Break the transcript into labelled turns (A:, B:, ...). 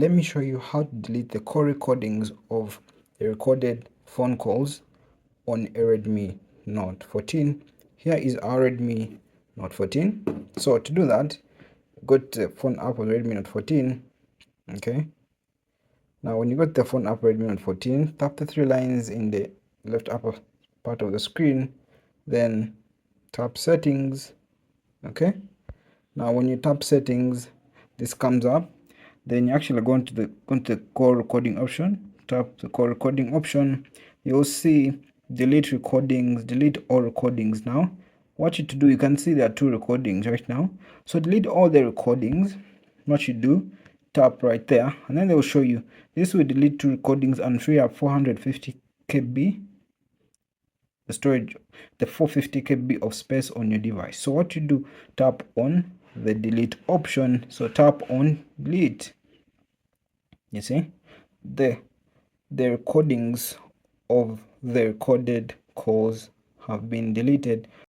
A: let me show you how to delete the call recordings of the recorded phone calls on a Redmi Note 14. Here is our Redmi Note 14. So to do that, go to the phone app of Redmi Note 14. Okay. Now when you go to the phone app Redmi Note 14, tap the three lines in the left upper part of the screen, then tap settings. Okay. Now when you tap settings, this comes up. Then you actually go into the call recording option. Tap the call recording option. You'll see delete recordings, delete all recordings. Now what you to do, you can see there are two recordings right now, so delete all the recordings. What you do, tap right there, and then they will show you this will delete two recordings and free up 450 KB the storage, the 450 KB of space on your device. So what you do, tap on the delete option. So tap on delete. You see the recordings of the recorded calls have been deleted.